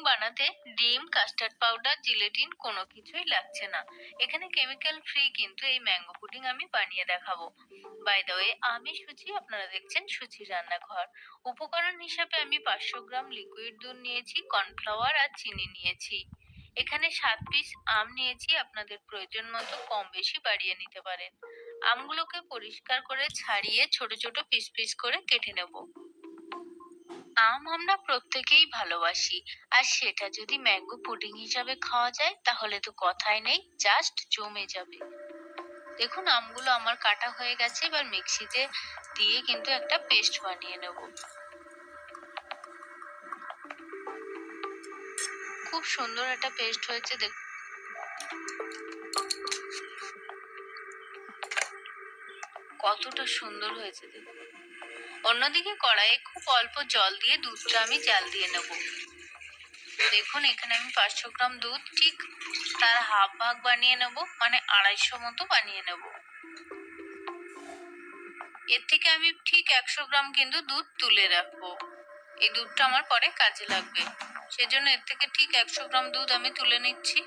বানাতে ডিম, custard powder, gelatin কোনো কিছুই লাগছে না। এখানে কেমিক্যাল ফ্রি কিন্তু এই ম্যাঙ্গো পুডিং আমি বানিয়ে দেখাবো। বাই দ্য ওয়ে, আমি সুচি, আপনারা দেখছেন সুচি রান্নাঘর। উপকরণ হিসাবে আমি 500 গ্রাম লিকুইড দুধ নিয়েছি, কর্নফ্লাওয়ার আর চিনি নিয়েছি। এখানে 7 পিস আম নিয়েছি, আপনাদের প্রয়োজন মতো কম বেশি বাড়িয়ে নিতে পারেন। আমগুলোকে পরিষ্কার করে ছাড়িয়ে ছোট ছোট পিস পিস করে কেটে নেব। আম আমরা প্রত্যেকেই ভালোবাসি, আর সেটা যদি ম্যাঙ্গো পুডিং হিসাবে খাওয়া যায় তাহলে তো কথাই নেই, জাস্ট জমে যাবে। দেখুন আমগুলো আমার কাটা হয়ে গেছে, এবার মিক্সিতে দিয়ে কিন্তু একটা পেস্ট বানিয়ে নেব। খুব সুন্দর একটা পেস্ট হয়েছে, দেখুন কতটা সুন্দর হয়েছে দেখুন। অন্যদিকে কড়াইয়ে খুব অল্প জল দিয়ে দুধটা আমি জাল দিয়ে নেব। দেখুন এখানে আমি 500 গ্রাম দুধ ঠিক তার হাফ ভাগ বানিয়ে নেব, মানে 250 মতো বানিয়ে নেব। এর থেকে আমি ঠিক 100 গ্রাম কিন্তু দুধ তুলে রাখবো, এই দুধটা আমার পরে কাজে লাগবে। সেজন্য এর থেকে ঠিক 100 গ্রাম দুধ আমি তুলে নিচ্ছি।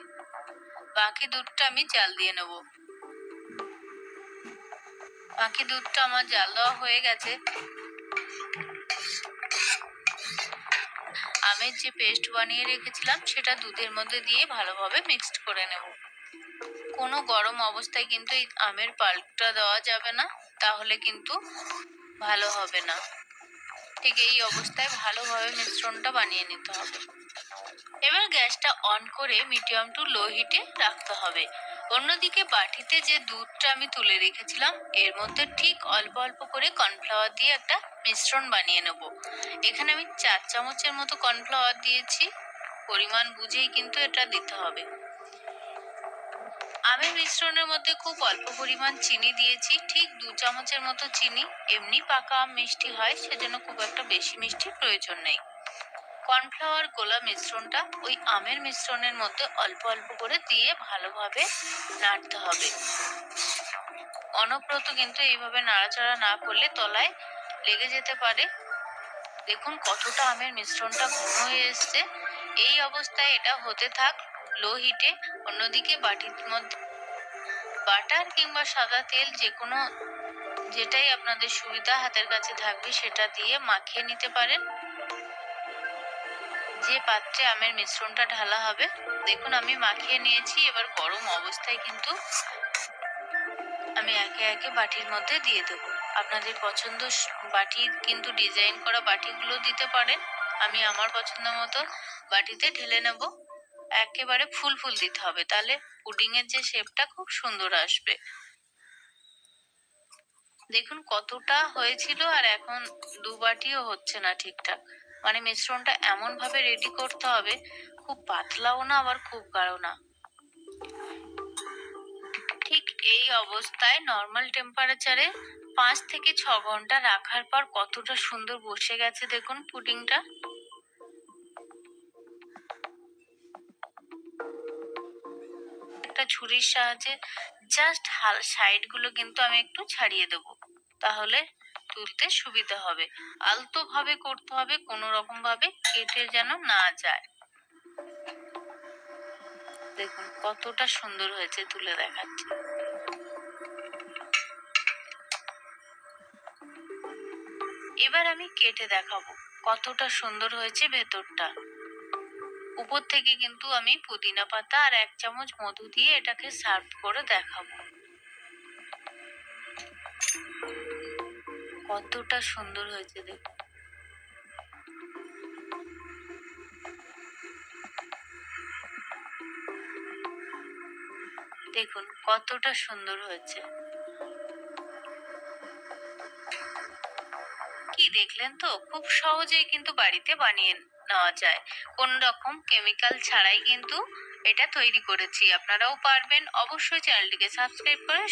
বাকি দুধটা আমি জাল দিয়ে নেব। বাকি দুধটা আমার জাল দেওয়া হয়ে গেছে। আমের যে পেস্ট বানিয়ে রেখেছিলাম সেটা দুধের মধ্যে দিয়ে ভালোভাবে মিক্সড করে নেব। কোনো গরম অবস্থায় কিন্তু এই আমের পাল্পটা দেওয়া যাবে না, তাহলে কিন্তু ভালো হবে না। ঠিক এই অবস্থায় ভালোভাবে মিশ্রণটা বানিয়ে নিতে হবে। এবার গ্যাসটা অন করে মিডিয়াম টু লো হিটে রাখতে হবে। অন্যদিকে বাটিতে যে দুধটা আমি তুলে রেখেছিলাম এর মধ্যে ঠিক অল্প অল্প করে কর্নফ্লাওয়ার দিয়ে একটা মিশ্রণ বানিয়ে নেব। এখানে আমি 4 চামচের মতো কর্নফ্লাওয়ার দিয়েছি, পরিমাণ বুঝেই কিন্তু এটা দিতে হবে। আমের মিশ্রণের মধ্যে খুব অল্প পরিমাণ চিনি দিয়েছি, ঠিক 2 চামচের মতো চিনি। এমনি পাকা আম মিষ্টি হয়, সেজন্য খুব একটা বেশি মিষ্টির প্রয়োজন নেই। কর্নফ্লাওয়ার গোলা মিশ্রণটা ওই আমের মিশ্রণের মধ্যে অল্প অল্প করে দিয়ে ভালোভাবে নাড়তে হবে। অনবরত কিন্তু এইভাবে নাড়াচাড়া না করলে তলায় লেগে যেতে পারে। দেখুন কতটা আমের মিশ্রণটা ঘন হয়ে এসছে। এই অবস্থায় এটা হতে থাক লো হিটে। অন্যদিকে বাটির মধ্যে বাটার কিংবা সাদা তেল যেটাই আপনাদের সুবিধা হাতের কাছে থাকবে সেটা দিয়ে মাখিয়ে নিতে পারেন। যে পাত্রে আমের মিশ্রণটা ঢালা হবে, দেখুন আমি মাখিয়ে নিয়েছি। এবার গরম অবস্থায় কিন্তু আমি একে একে বাটির মধ্যে দিয়ে দেবো। আপনাদের পছন্দ বাটির কিন্তু ডিজাইন করা বাটিগুলো দিতে পারেন। আমি আমার পছন্দ মতো বাটিতে ঢেলে নেব। একেবারে ফুল ফুল দিতে হবে, তাহলে পুডিং এর যে শেপটা খুব সুন্দর আসবে। দেখুন কতটা হয়েছিল, আর এখন 2 বাটিও হচ্ছে না ঠিকঠাক। মানে মিশ্রণটা এমন ভাবে রেডি করতে হবে, খুব পাতলাও না আবার খুব গাঢ় না। ঠিক এই অবস্থায় নর্মাল টেম্পারেচারে 5 থেকে 6 ঘন্টা রাখার পর কতটা সুন্দর বসে গেছে দেখুন পুডিংটা। একটা ছুরির সাহায্যে জাস্ট সাইড গুলো কিন্তু আমি একটু ছাড়িয়ে দেবো, তাহলে তুলতে সুবিধা হবে। আলতো ভাবে করতে হবে, কোনো রকম ভাবে কেটে যেন না যায়। দেখুন কতটা সুন্দর হয়েছে, তুলে দেখাচ্ছি। এবার আমি কেটে দেখাবো কতটা সুন্দর হয়েছে ভেতরটা। উপর থেকে কিন্তু আমি পুদিনা পাতা আর 1 চামচ মধু দিয়ে এটাকে সার্ভ করে দেখাবো। কতটা সুন্দর হয়েছে দেখুন। দেখুন কতটা সুন্দর হয়েছে। কি দেখলেন তো, খুব সহজেই কিন্তু বাড়িতে বানিয়ে নেওয়া যায়। কোন রকম কেমিক্যাল ছাড়াই কিন্তু এটা তৈরি করেছি। আপনারাও পারবেন। অবশ্যই চ্যানেলটিকে সাবস্ক্রাইব করে